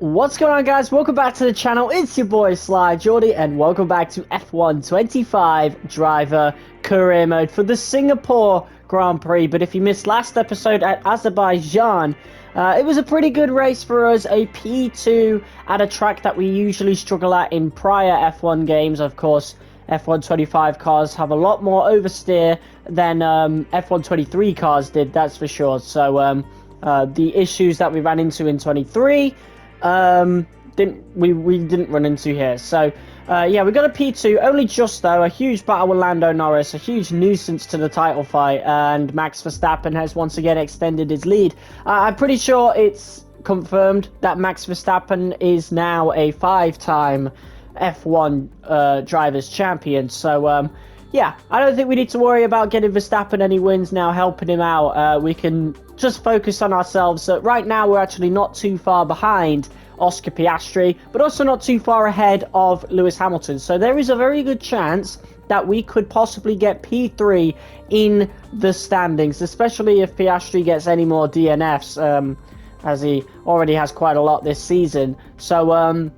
What's going on, guys? Welcome back to the channel. It's your boy Sly Jordy, and welcome back to F1 25 driver career mode for the Singapore Grand Prix. But if you missed last episode at Azerbaijan, it was a pretty good race for us, a P2 at a track that we usually struggle at in prior F1 games. Of course, F1 25 cars have a lot more oversteer than F1 23 cars did, that's for sure. So the issues that we ran into in 23 we didn't run into here. So yeah, we got a P2, only just though. A huge battle with Lando Norris, a huge nuisance to the title fight, and Max Verstappen has once again extended his lead. I'm pretty sure it's confirmed that Max Verstappen is now a 5-time F1 drivers champion. So yeah, I don't think we need to worry about getting Verstappen any wins now, helping him out. We can just focus on ourselves. So right now, we're actually not too far behind Oscar Piastri, but also not too far ahead of Lewis Hamilton. So there is a very good chance that we could possibly get P3 in the standings, especially if Piastri gets any more DNFs, as he already has quite a lot this season. So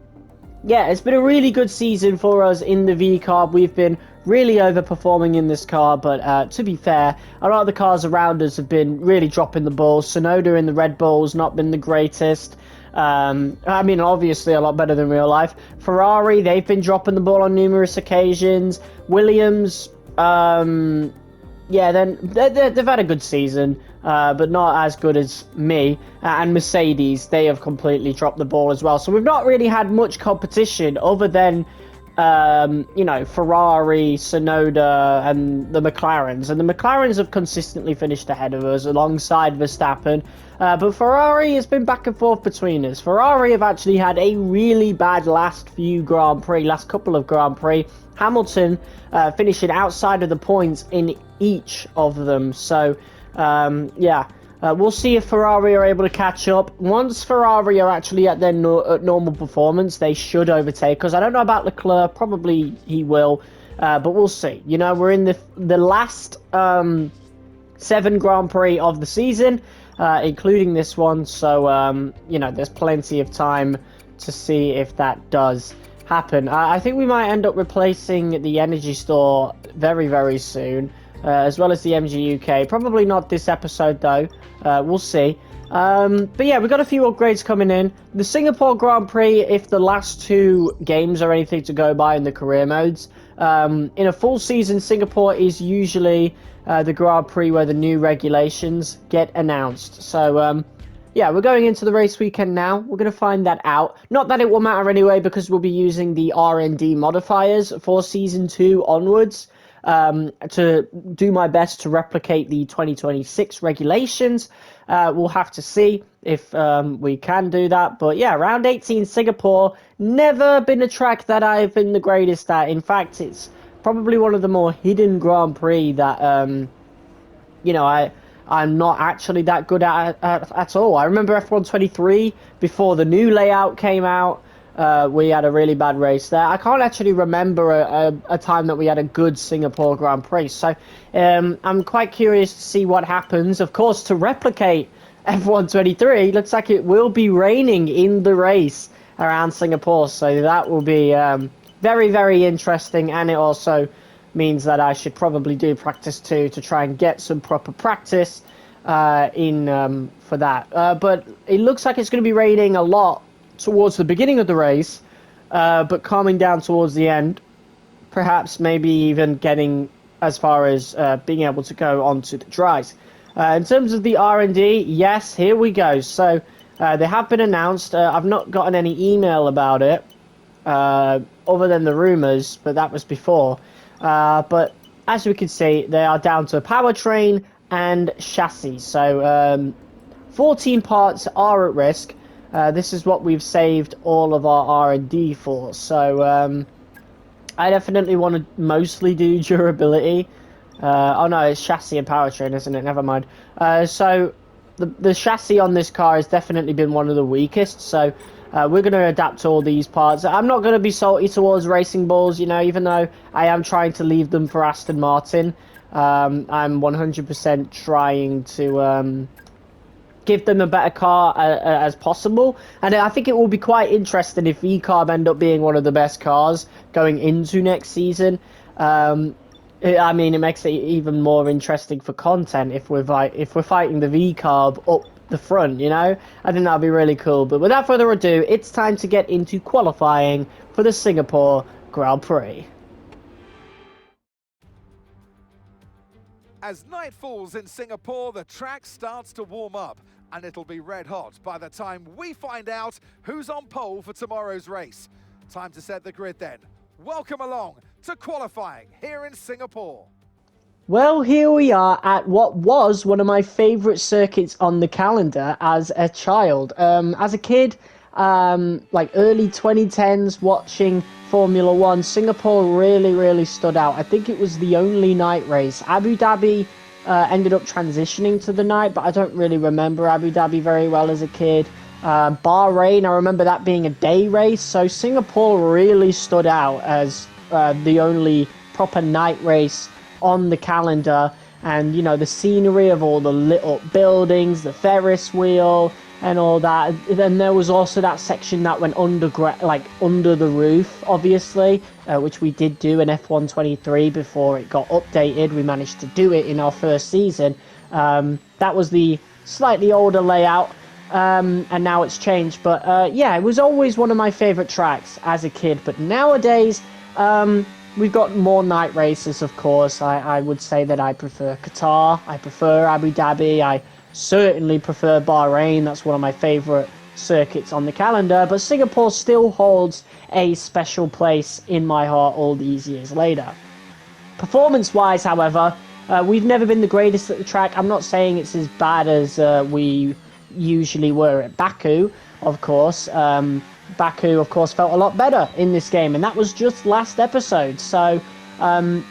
yeah, it's been a really good season for us in the V car. We've been really overperforming in this car, but to be fair, a lot of the cars around us have been really dropping the ball. Tsunoda in the Red Bull's not been the greatest. I mean, obviously a lot better than real life. Ferrari, they've been dropping the ball on numerous occasions. Williams, yeah, then they've had a good season, but not as good as me. And Mercedes, they have completely dropped the ball as well. So we've not really had much competition other than you know, Ferrari, Tsunoda, and the McLarens. And the McLarens have consistently finished ahead of us alongside Verstappen. But Ferrari has been back and forth between us. Ferrari have actually had a really bad last couple of Grand Prix. Hamilton finishing outside of the points in each of them. So, yeah. We'll see if Ferrari are able to catch up. Once Ferrari are actually at their normal performance, they should overtake us. I don't know about Leclerc. Probably he will, but we'll see. You know, we're in the last 7 Grand Prix of the season, including this one. So, you know, there's plenty of time to see if that does happen. I think we might end up replacing the Energy Store very, very soon. As well as the MG UK. Probably not this episode, though. We'll see. But yeah, we've got a few upgrades coming in. The Singapore Grand Prix, if the last 2 games are anything to go by in the career modes, in a full season, Singapore is usually the Grand Prix where the new regulations get announced. So, yeah, we're going into the race weekend now. We're going to find that out. Not that it will matter anyway, because we'll be using the R&D modifiers for Season 2 onwards. To do my best to replicate the 2026 regulations. We'll have to see if we can do that. But yeah, round 18 Singapore, never been a track that I've been the greatest at. In fact, it's probably one of the more hidden Grand Prix that, you know, I'm not actually that good at all. I remember F1 23 before the new layout came out. We had a really bad race there. I can't actually remember a time that we had a good Singapore Grand Prix. So I'm quite curious to see what happens. Of course, to replicate F1 23, looks like it will be raining in the race around Singapore. So that will be very, very interesting. And it also means that I should probably do practice 2 to try and get some proper practice in for that. But it looks like it's going to be raining a lot towards the beginning of the race, but calming down towards the end, perhaps maybe even getting as far as being able to go onto the dries. In terms of the R&D, yes, here we go. So they have been announced. I've not gotten any email about it, other than the rumours, but that was before. But as we can see, they are down to powertrain and chassis. So 14 parts are at risk. This is what we've saved all of our R&D for. So I definitely want to mostly do durability. Oh no, it's chassis and powertrain, isn't it? Never mind. So the chassis on this car has definitely been one of the weakest. So we're going to adapt to all these parts. I'm not going to be salty towards Racing Bulls, you know, even though I am trying to leave them for Aston Martin. I'm 100% trying to give them a better car as possible. And I think it will be quite interesting if VCarb end up being one of the best cars going into next season. I mean, it makes it even more interesting for content if we're fighting the VCarb up the front, you know? I think that'd be really cool. But without further ado, it's time to get into qualifying for the Singapore Grand Prix. As night falls in Singapore, the track starts to warm up, and it'll be red hot by the time we find out who's on pole for tomorrow's race. Time to set the grid then. Welcome along to qualifying here in Singapore. Well, here we are at what was one of my favourite circuits on the calendar as a child. As a kid, like early 2010s, watching Formula One, Singapore really stood out. I think it was the only night race. Abu Dhabi ended up transitioning to the night, but I don't really remember Abu Dhabi very well as a kid. Bahrain, I remember that being a day race, so Singapore really stood out as the only proper night race on the calendar. And, you know, the scenery of all the lit up buildings, the Ferris wheel, and all that. Then there was also that section that went under the roof, obviously, which we did do in F123 before it got updated. We managed to do it in our first season. That was the slightly older layout, and now it's changed. But yeah, it was always one of my favourite tracks as a kid. But nowadays, we've got more night races, of course. I would say that I prefer Qatar, I prefer Abu Dhabi, I certainly prefer Bahrain. That's one of my favourite circuits on the calendar, but Singapore still holds a special place in my heart all these years later. Performance-wise, however, we've never been the greatest at the track. I'm not saying it's as bad as we usually were at Baku, of course. Baku, of course, felt a lot better in this game, and that was just last episode. So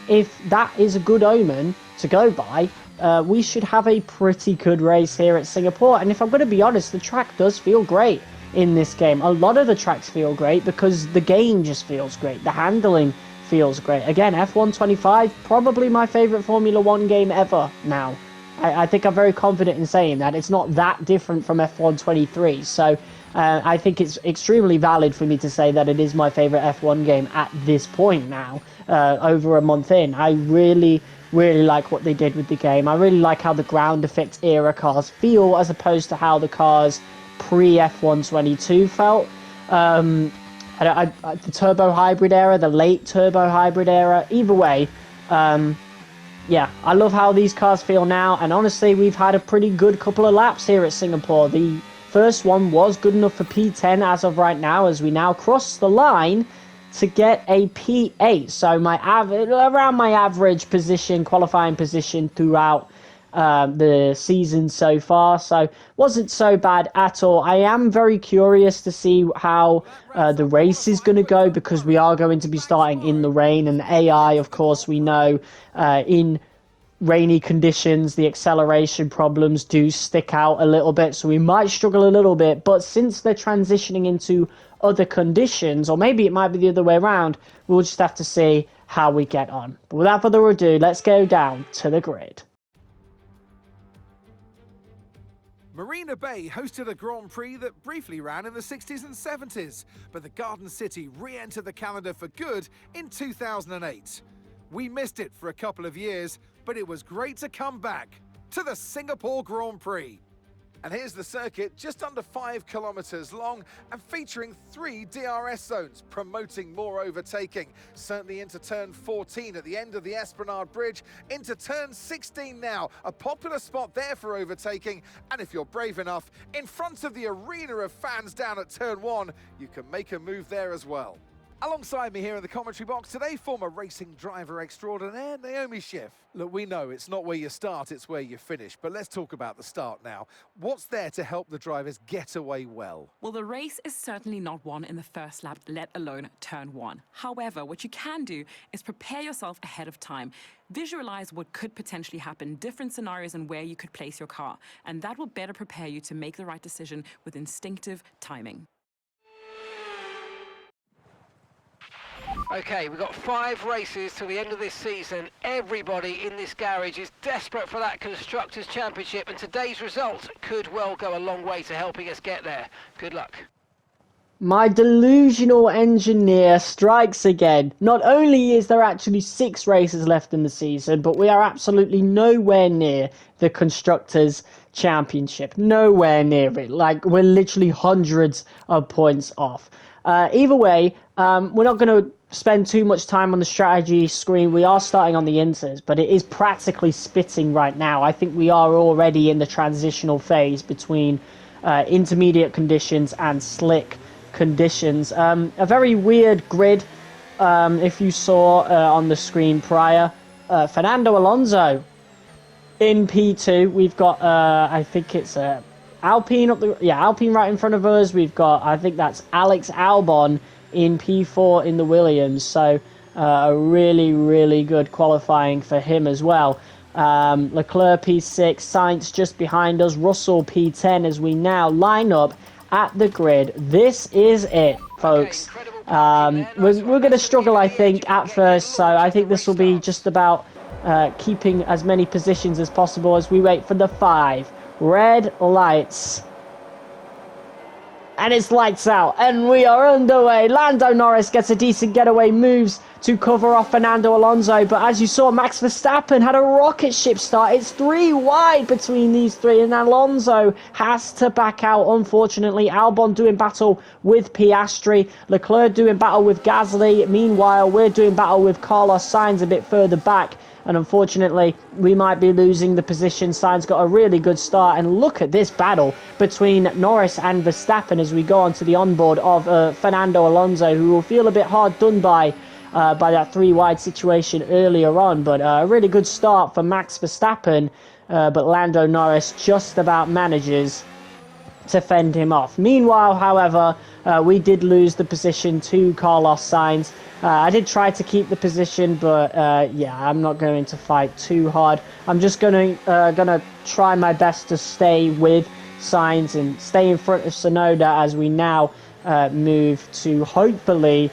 if that is a good omen to go by, we should have a pretty good race here at Singapore. And if I'm going to be honest, the track does feel great in this game. A lot of the tracks feel great because the game just feels great. The handling feels great. Again, F125, probably my favourite Formula 1 game ever now. I think I'm very confident in saying that. It's not that different from F123. So I think it's extremely valid for me to say that it is my favourite F1 game at this point now, over a month in. I really like what they did with the game. I really like how the ground effect era cars feel as opposed to how the cars pre-F122 felt. The turbo hybrid era, the late turbo hybrid era, either way, yeah, I love how these cars feel now, and honestly, we've had a pretty good couple of laps here at Singapore. The first one was good enough for P10 as of right now, as we now cross the line to get a P8. So around my average position, qualifying position throughout the season so far. So wasn't so bad at all. I am very curious to see how the race is going to go, because we are going to be starting in the rain, and the AI, of course, we know in rainy conditions, the acceleration problems do stick out a little bit, so we might struggle a little bit. But since they're transitioning into other conditions, or maybe it might be the other way around, we'll just have to see how we get on. But without further ado, let's go down to the grid. Marina Bay hosted a Grand Prix that briefly ran in the 60s and 70s, but the Garden City re-entered the calendar for good in 2008. We missed it for a couple of years, but it was great to come back to the Singapore Grand Prix. And here's the circuit, just under 5 kilometers long and featuring 3 DRS zones, promoting more overtaking. Certainly into turn 14 at the end of the Esplanade Bridge, into turn 16 now. A popular spot there for overtaking, and if you're brave enough, in front of the arena of fans down at turn 1, you can make a move there as well. Alongside me here in the commentary box today, former racing driver extraordinaire, Naomi Schiff. Look, we know it's not where you start, it's where you finish. But let's talk about the start now. What's there to help the drivers get away well? Well, the race is certainly not won in the first lap, let alone turn 1. However, what you can do is prepare yourself ahead of time. Visualize what could potentially happen, different scenarios and where you could place your car. And that will better prepare you to make the right decision with instinctive timing. Okay, we've got 5 races till the end of this season. Everybody in this garage is desperate for that Constructors' Championship, and today's result could well go a long way to helping us get there. Good luck. My delusional engineer strikes again. Not only is there actually 6 races left in the season, but we are absolutely nowhere near the Constructors' Championship. Nowhere near it. Like, we're literally hundreds of points off. Either way, we're not going to spend too much time on the strategy screen. We are starting on the inters, but it is practically spitting right now. I think we are already in the transitional phase between intermediate conditions and slick conditions. A very weird grid, if you saw on the screen prior. Fernando Alonso in P2. We've got, I think it's Alpine Alpine right in front of us. We've got, I think that's Alex Albon in P4 in the Williams. So a really, really good qualifying for him as well. Leclerc P6, Sainz just behind us, Russell P10 as we now line up at the grid. This is it, folks. We're going to struggle, I think, at first, so I think this will be just about keeping as many positions as possible as we wait for the 5 red lights. And it's lights out, and we are underway. Lando Norris gets a decent getaway, moves to cover off Fernando Alonso, but as you saw, Max Verstappen had a rocket ship start. It's 3 wide between these 3, and Alonso has to back out, unfortunately. Albon doing battle with Piastri, Leclerc doing battle with Gasly. Meanwhile, we're doing battle with Carlos Sainz a bit further back, and unfortunately, we might be losing the position. Sainz got a really good start, and look at this battle between Norris and Verstappen as we go onto the onboard of Fernando Alonso, who will feel a bit hard done by that 3 wide situation earlier on. But a really good start for Max Verstappen, but Lando Norris just about manages to fend him off. Meanwhile, however, we did lose the position to Carlos Sainz. I did try to keep the position, but yeah, I'm not going to fight too hard. I'm just gonna try my best to stay with Sainz and stay in front of Tsunoda as we now move to hopefully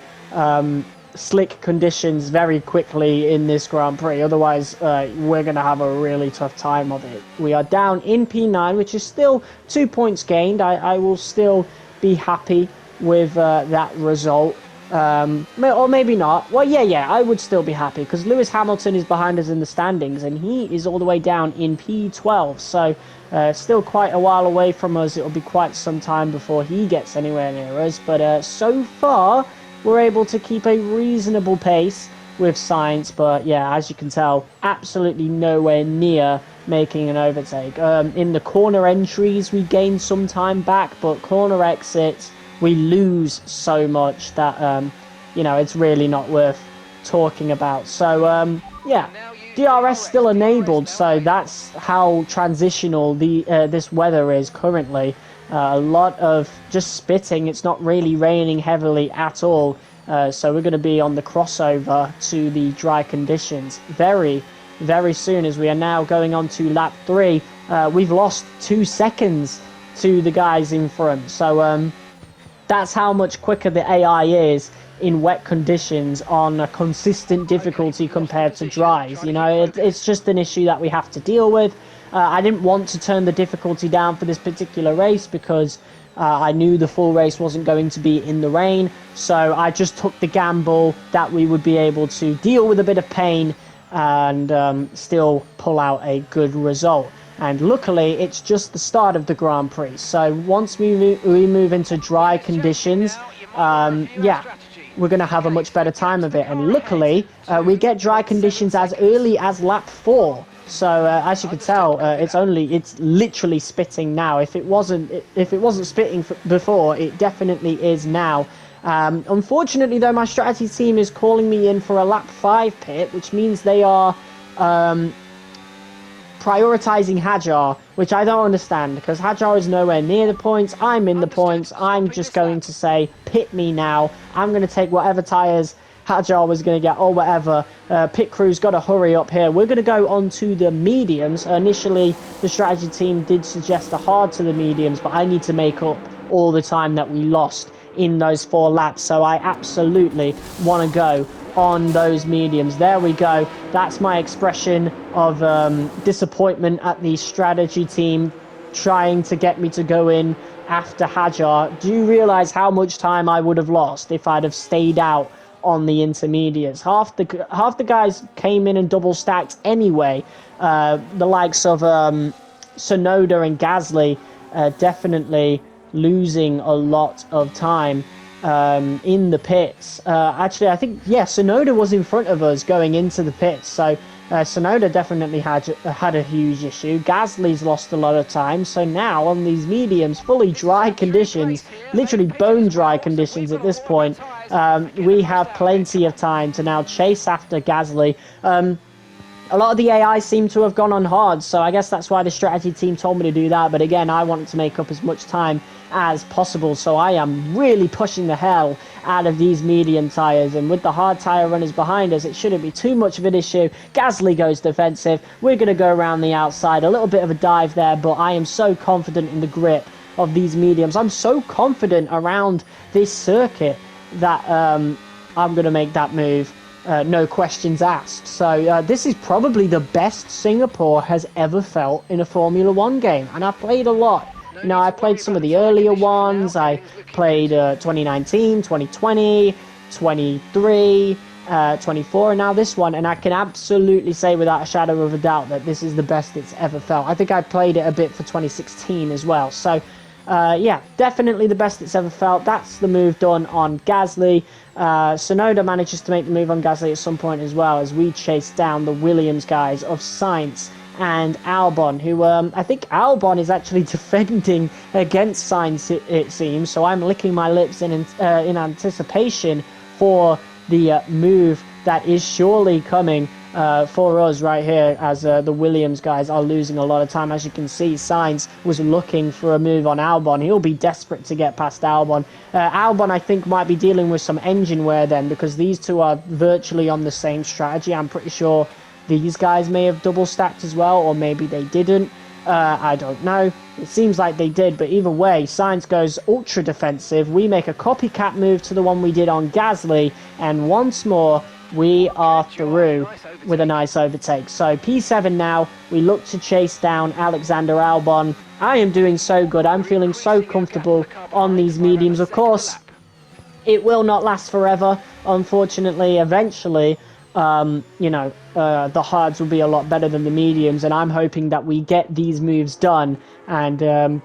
slick conditions very quickly in this Grand Prix. Otherwise, we're going to have a really tough time of it. We are down in P9, which is still 2 points gained. I will still be happy with that result. Or maybe not. Well, yeah, I would still be happy because Lewis Hamilton is behind us in the standings and he is all the way down in P12. So still quite a while away from us. It'll be quite some time before he gets anywhere near us. But so far, we're able to keep a reasonable pace with Sainz, but yeah, as you can tell, absolutely nowhere near making an overtake. In the corner entries, we gain some time back, but corner exits, we lose so much that, you know, it's really not worth talking about. So, yeah, DRS still enabled, so that's how transitional this weather is currently. A lot of just spitting. It's not really raining heavily at all. So we're going to be on the crossover to the dry conditions very, very soon as we are now going on to lap 3. We've lost 2 seconds to the guys in front. So that's how much quicker the AI is in wet conditions on a consistent difficulty compared to dries. You know, it's just an issue that we have to deal with. I didn't want to turn the difficulty down for this particular race because I knew the full race wasn't going to be in the rain. So I just took the gamble that we would be able to deal with a bit of pain and still pull out a good result. And luckily, it's just the start of the Grand Prix. So once we move into dry conditions, yeah, we're going to have a much better time of it. And luckily, we get dry conditions as early as lap 4. So as you can tell, it's literally spitting now. If it wasn't spitting before, it definitely is now. Unfortunately, though, my strategy team is calling me in for a lap 5 pit, which means they are prioritizing Hajar, which I don't understand because Hajar is nowhere near the points. I'm in the points. I'm just going to say, pit me now. I'm going to take whatever tires Hajar was going to get or whatever. Pit crew's got to hurry up here. We're going to go on to the mediums. Initially, the strategy team did suggest a hard to the mediums, but I need to make up all the time that we lost in those 4 laps. So I absolutely want to go on those mediums. There we go. That's my expression of disappointment at the strategy team trying to get me to go in after Hajar. Do you realize how much time I would have lost if I'd have stayed out on the intermediates? Half the guys came in and double stacked anyway. The likes of Sonoda and Gasly definitely losing a lot of time in the pits. Actually, I think, yeah, Sonoda was in front of us going into the pits, so Sonoda definitely had a huge issue. Gasly's lost a lot of time, so now on these mediums, fully dry conditions, literally bone dry conditions at this point, we have plenty of time to now chase after Gasly. A lot of the AI seem to have gone on hard, so I guess that's why the strategy team told me to do that. But again, I wanted to make up as much time as possible, so I am really pushing the hell out of these medium tyres. And with the hard tyre runners behind us, it shouldn't be too much of an issue. Gasly goes defensive. We're going to go around the outside. A little bit of a dive there, but I am so confident in the grip of these mediums. I'm so confident around this circuit that I'm going to make that move. No questions asked. So this is probably the best Singapore has ever felt in a Formula 1 game. And I've played a lot. You know, I played some of the earlier ones. I played 2019, 2020, 23, 24, and now this one. And I can absolutely say without a shadow of a doubt that this is the best it's ever felt. I think I played it a bit for 2016 as well. So yeah, definitely the best it's ever felt. That's the move done on Gasly. Sonoda manages to make the move on Gasly at some point as well, as we chase down the Williams guys of Sainz and Albon, who I think Albon is actually defending against Sainz, it seems. So I'm licking my lips in anticipation for the move that is surely coming for us right here, as the Williams guys are losing a lot of time. As you can see, Sainz was looking for a move on Albon. He'll be desperate to get past Albon. Albon, I think, might be dealing with some engine wear then, because these two are virtually on the same strategy. I'm pretty sure these guys may have double stacked as well, or maybe they didn't. I don't know. It seems like they did, but either way, Sainz goes ultra defensive. We make a copycat move to the one we did on Gasly, and once more, we are through with a nice overtake. So P7 now, we look to chase down Alexander Albon. I am doing so good. I'm feeling so comfortable on these mediums. Of course, it will not last forever. Unfortunately, eventually, you know, the hards will be a lot better than the mediums, and I'm hoping that we get these moves done and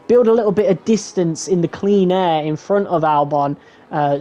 build a little bit of distance in the clean air in front of Albon.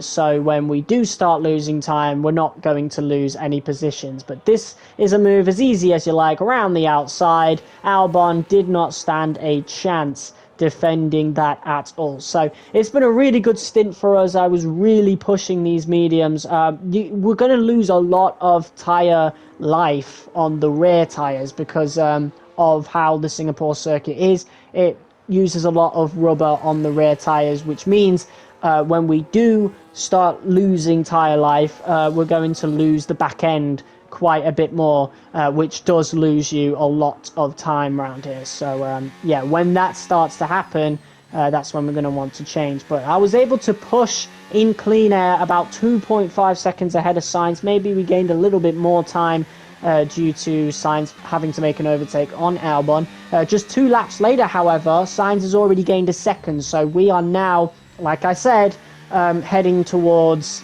So when we do start losing time, we're not going to lose any positions. But this is a move as easy as you like, around the outside. Albon did not stand a chance defending that at all. So it's been a really good stint for us. I was really pushing these mediums. We're going to lose a lot of tyre life on the rear tyres because of how the Singapore circuit is. It uses a lot of rubber on the rear tyres, which means when we do start losing tyre life, we're going to lose the back end quite a bit more, which does lose you a lot of time around here. So yeah, when that starts to happen, that's when we're going to want to change. But I was able to push in clean air about 2.5 seconds ahead of Sainz. Maybe we gained a little bit more time due to Sainz having to make an overtake on Albon. Just 2 laps later, however, Sainz has already gained a second. So we are now, like I said, heading towards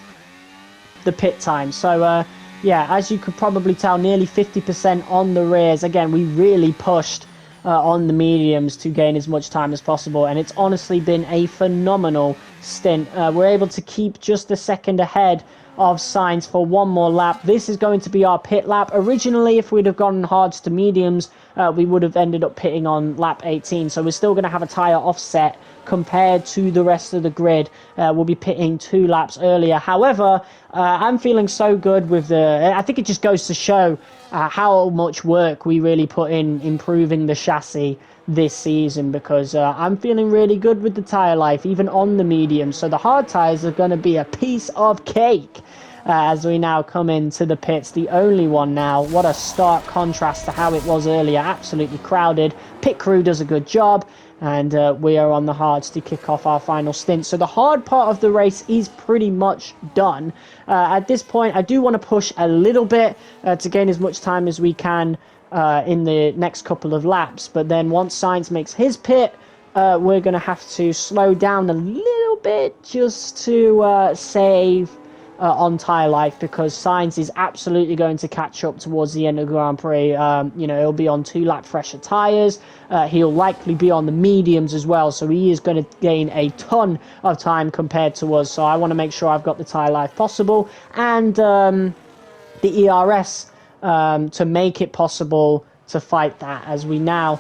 the pit time. So yeah, as you could probably tell, nearly 50% on the rears. Again, we really pushed on the mediums to gain as much time as possible, and it's honestly been a phenomenal stint. We're able to keep just a second ahead of Sainz for one more lap. This is going to be our pit lap. Originally, if we'd have gone hards to mediums, we would have ended up pitting on lap 18. So we're still going to have a tyre offset compared to the rest of the grid. We'll be pitting 2 laps earlier. However, I'm feeling so good with the... I think it just goes to show how much work we really put in improving the chassis this season, because I'm feeling really good with the tyre life, even on the medium. So the hard tyres are going to be a piece of cake. as we now come into the pits, the only one now. What a stark contrast to how it was earlier, absolutely crowded. Pit crew does a good job, and we are on the hards to kick off our final stint. So the hard part of the race is pretty much done. At this point, I do want to push a little bit to gain as much time as we can in the next couple of laps, but then once Sainz makes his pit, we're going to have to slow down a little bit just to save on tyre life, because Sainz is absolutely going to catch up towards the end of the Grand Prix. You know, he'll be on 2-lap fresher tyres. He'll likely be on the mediums as well, so he is going to gain a ton of time compared to us. So I want to make sure I've got the tyre life possible, and the ERS to make it possible to fight that, as we now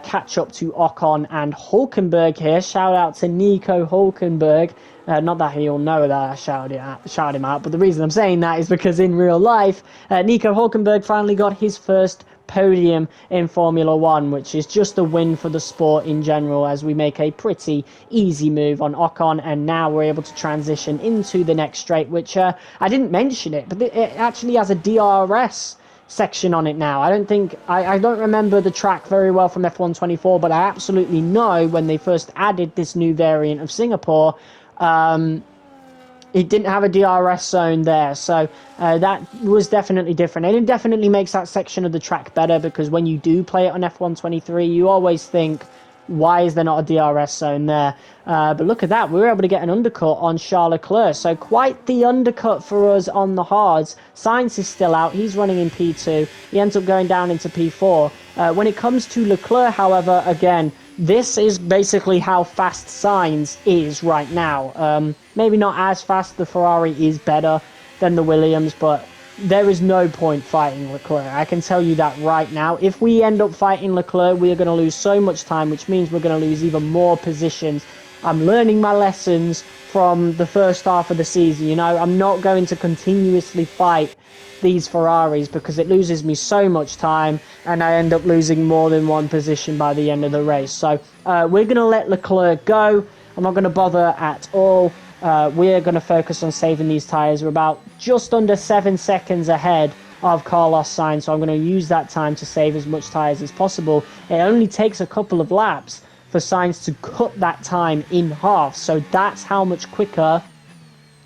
catch up to Ocon and Hulkenberg here. Shout out to Nico Hulkenberg. Not that he'll know that I shouted him out, but the reason I'm saying that is because in real life, Nico Hulkenberg finally got his first podium in Formula 1, which is just a win for the sport in general, as we make a pretty easy move on Ocon, and now we're able to transition into the next straight, which I didn't mention it, but it actually has a DRS section on it now. I don't remember the track very well from F124, but I absolutely know when they first added this new variant of Singapore, it didn't have a DRS zone there, so that was definitely different, and it definitely makes that section of the track better, because when you do play it on F123, you always think, why is there not a DRS zone there? But look at that, we were able to get an undercut on Charles Leclerc, so quite the undercut for us on the hards. Sainz is still out, he's running in P2, he ends up going down into P4. When it comes to Leclerc, however, again, this is basically how fast Sainz is right now. Maybe not as fast, the Ferrari is better than the Williams, but there is no point fighting Leclerc. I can tell you that right now. If we end up fighting Leclerc, we are going to lose so much time, which means we're going to lose even more positions. I'm learning my lessons from the first half of the season. You know, I'm not going to continuously fight these Ferraris, because it loses me so much time, and I end up losing more than one position by the end of the race. So we're going to let Leclerc go. I'm not going to bother at all. We're going to focus on saving these tyres. We're about just under 7 seconds ahead of Carlos Sainz, so I'm going to use that time to save as much tyres as possible. It only takes a couple of laps for Sainz to cut that time in half, so that's how much quicker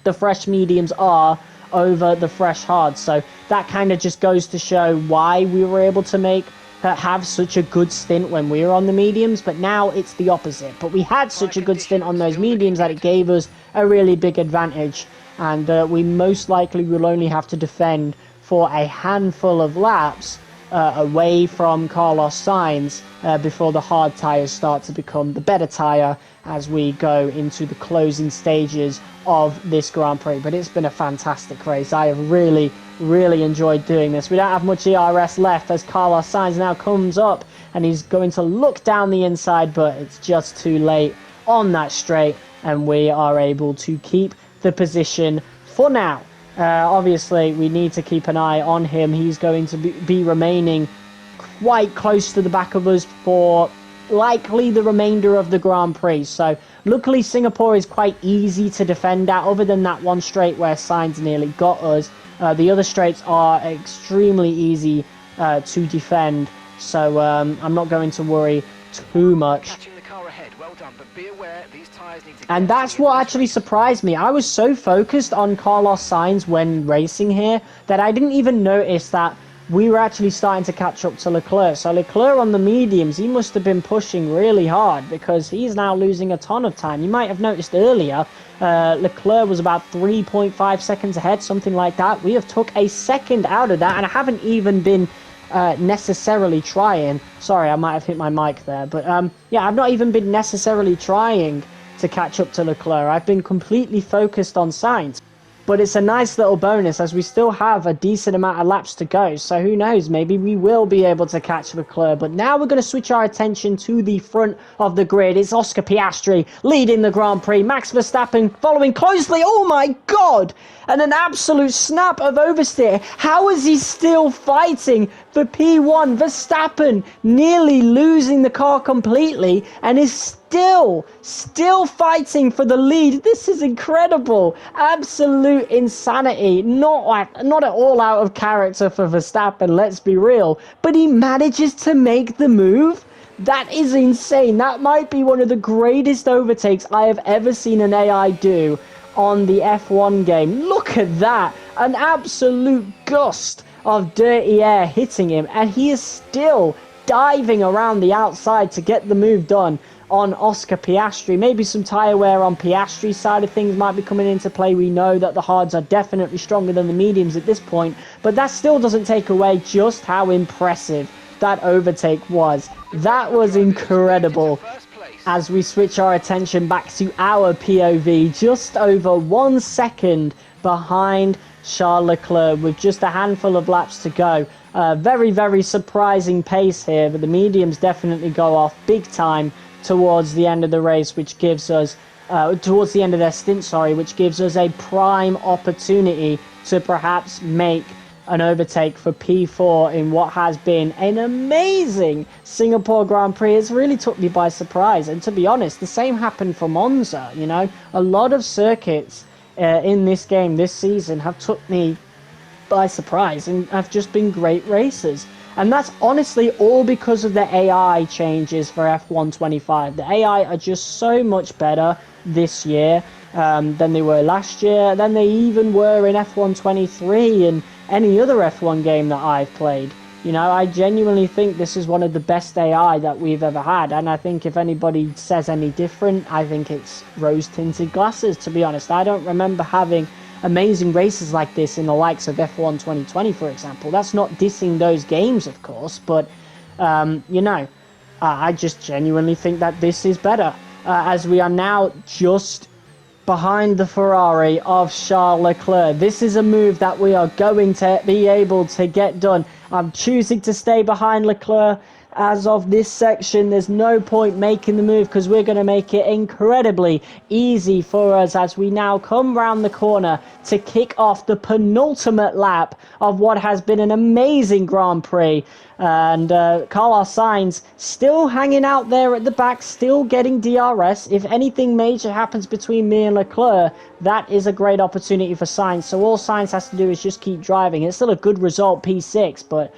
the fresh mediums are over the fresh hards. So that kind of just goes to show why we were able to have such a good stint when we were on the mediums, but now it's the opposite. But we had such a good stint on those mediums that it gave us a really big advantage, and we most likely will only have to defend for a handful of laps away from Carlos Sainz before the hard tyres start to become the better tyre as we go into the closing stages of this Grand Prix. But it's been a fantastic race. I have really enjoyed doing this. We don't have much ERS left as Carlos Sainz now comes up, and he's going to look down the inside, but it's just too late on that straight, and we are able to keep the position for now. Obviously, we need to keep an eye on him. He's going to be remaining quite close to the back of us for likely the remainder of the Grand Prix. So luckily Singapore is quite easy to defend at, other than that one straight where Sainz nearly got us. The other straights are extremely easy to defend, so I'm not going to worry too much. And that's what actually surprised me. I was so focused on Carlos Sainz when racing here that I didn't even notice that we were actually starting to catch up to Leclerc. So Leclerc on the mediums, he must have been pushing really hard, because he's now losing a ton of time. You might have noticed earlier, Leclerc was about 3.5 seconds ahead, something like that. We have took a second out of that, and I haven't even been necessarily trying. Sorry, I might have hit my mic there. But yeah, I've not even been necessarily trying to catch up to Leclerc. I've been completely focused on Sainz. But it's a nice little bonus, as we still have a decent amount of laps to go. So who knows, maybe we will be able to catch Leclerc. But now we're going to switch our attention to the front of the grid. It's Oscar Piastri leading the Grand Prix. Max Verstappen following closely. Oh my God! And an absolute snap of oversteer. How is he still fighting for P1? Verstappen nearly losing the car completely and is still fighting for the lead. This is incredible. Absolute insanity. Not at all out of character for Verstappen, let's be real. But he manages to make the move. That is insane. That might be one of the greatest overtakes I have ever seen an AI do on the F1 game. Look at that. An absolute gust of dirty air hitting him, and he is still diving around the outside to get the move done on Oscar Piastri. Maybe some tyre wear on Piastri's side of things might be coming into play. We know that the hards are definitely stronger than the mediums at this point, but that still doesn't take away just how impressive that overtake was. That was incredible. As we switch our attention back to our POV, just over 1 second behind Charles Leclerc with just a handful of laps to go. Very, very surprising pace here, but the mediums definitely go off big time towards the end of the race, which gives us, towards the end of their stint, sorry, which gives us a prime opportunity to perhaps make an overtake for P4 in what has been an amazing Singapore Grand Prix. It's really took me by surprise, and to be honest, the same happened for Monza. You know, a lot of circuits in this game this season have took me by surprise and have just been great races. And that's honestly all because of the AI changes for F1 25. The AI are just so much better this year than they were last year, than they even were in F1 23 and any other F1 game that I've played. You know, I genuinely think this is one of the best AI that we've ever had, and I think if anybody says any different, I think it's rose-tinted glasses, to be honest. I don't remember having amazing races like this in the likes of F1 2020, for example. That's not dissing those games, of course, but, you know, I just genuinely think that this is better, as we are now just behind the Ferrari of Charles Leclerc. This is a move that we are going to be able to get done. I'm choosing to stay behind Leclerc as of this section. There's no point making the move because we're going to make it incredibly easy for us as we now come round the corner to kick off the penultimate lap of what has been an amazing Grand Prix. And Carlos Sainz still hanging out there at the back, still getting DRS. If anything major happens between me and Leclerc, that is a great opportunity for Sainz. So all Sainz has to do is just keep driving. It's still a good result, P6, but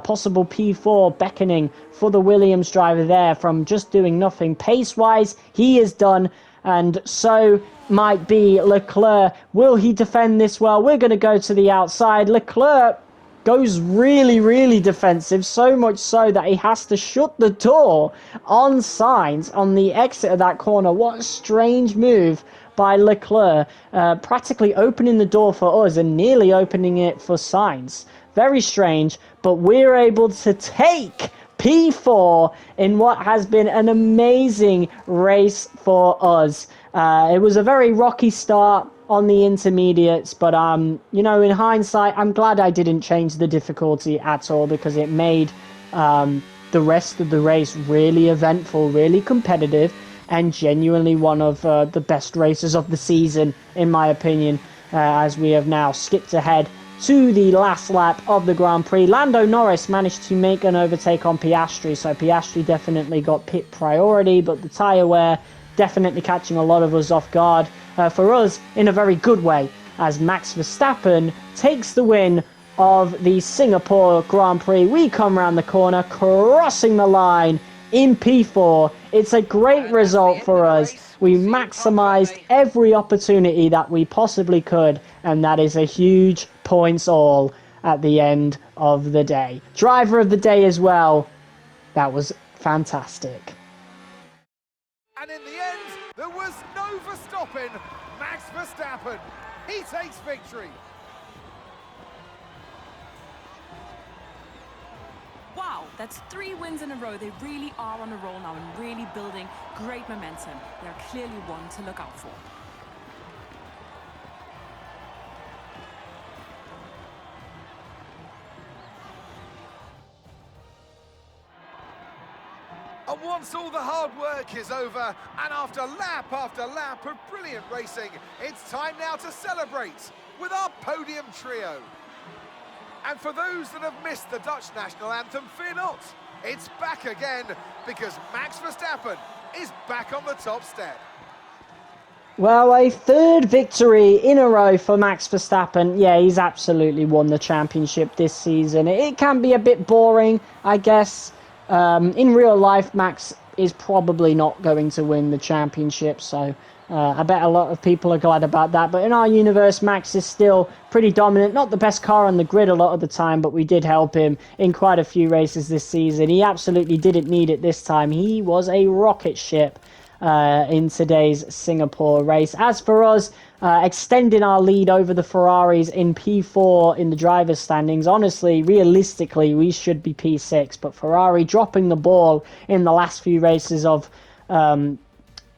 possible P4 beckoning for the Williams driver there from just doing nothing. Pace-wise, he is done, and so might be Leclerc. Will he defend this well? We're going to go to the outside. Leclerc goes really, really defensive, so much so that he has to shut the door on Sainz on the exit of that corner. What a strange move by Leclerc, practically opening the door for us and nearly opening it for Sainz. Very strange, but we're able to take P4 in what has been an amazing race for us. It was a very rocky start on the intermediates, but you know, in hindsight, I'm glad I didn't change the difficulty at all because it made the rest of the race really eventful, really competitive, and genuinely one of the best races of the season, in my opinion, as we have now skipped ahead to the last lap of the Grand Prix. Lando Norris managed to make an overtake on Piastri, so Piastri definitely got pit priority, but the tyre wear definitely catching a lot of us off guard. For us, in a very good way, as Max Verstappen takes the win of the Singapore Grand Prix. We come round the corner, crossing the line in P4. It's a great result for us. We maximised every opportunity that we possibly could, and that is a huge points all at the end of the day. Driver of the day as well. That was fantastic. And in the end, there was no Verstappen. Max Verstappen, he takes victory. Wow, that's 3 wins in a row. They really are on a roll now and really building great momentum. They're clearly one to look out for. And once all the hard work is over, and after lap of brilliant racing, it's time now to celebrate with our podium trio. And for those that have missed the Dutch national anthem, fear not, it's back again, because Max Verstappen is back on the top step. Well, a third victory in a row for Max Verstappen. Yeah, he's absolutely won the championship this season. It can be a bit boring, I guess. In real life, Max is probably not going to win the championship, so I bet a lot of people are glad about that. But in our universe, Max is still pretty dominant. Not the best car on the grid a lot of the time, but we did help him in quite a few races this season. He absolutely didn't need it this time. He was a rocket ship in today's Singapore race. As for us, extending our lead over the Ferraris in P4 in the drivers' standings, honestly, realistically, we should be P6, but Ferrari dropping the ball in the last few races of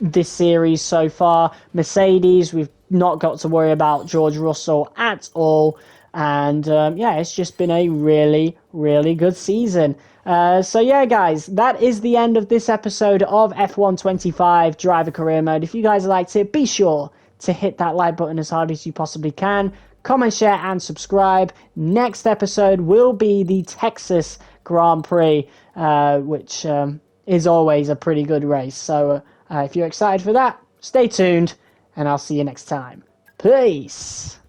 this series so far. Mercedes, we've not got to worry about George Russell at all. And yeah, it's just been a really, really good season. So yeah, guys, that is the end of this episode of F1 25 Driver Career Mode. If you guys liked it, be sure to hit that like button as hard as you possibly can. Comment, share, and subscribe. Next episode will be the Texas Grand Prix, which is always a pretty good race. So if you're excited for that, stay tuned, and I'll see you next time. Peace!